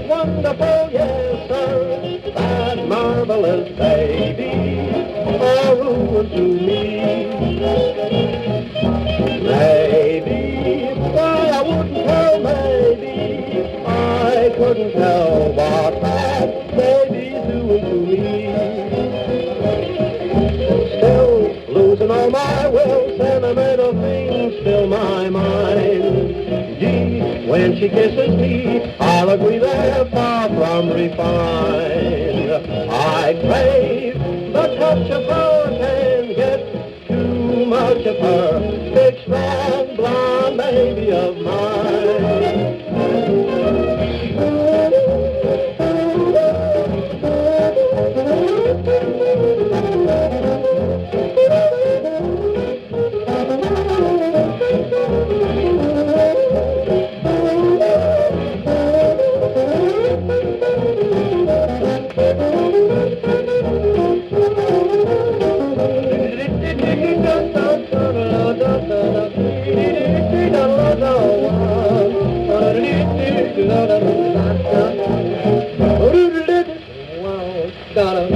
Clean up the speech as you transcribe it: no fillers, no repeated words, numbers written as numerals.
Wonderful, yes, sir, that marvelous baby, a ruin to me. Maybe, why I wouldn't tell, maybe, I couldn't tell what that baby's doing to me. Still losing all my will, sentimental things fill my mind. Gee, when she kisses me, I'll agree they're far from refined. I crave the touch of her, can't get too much of her, big, strong, blonde baby of mine. Got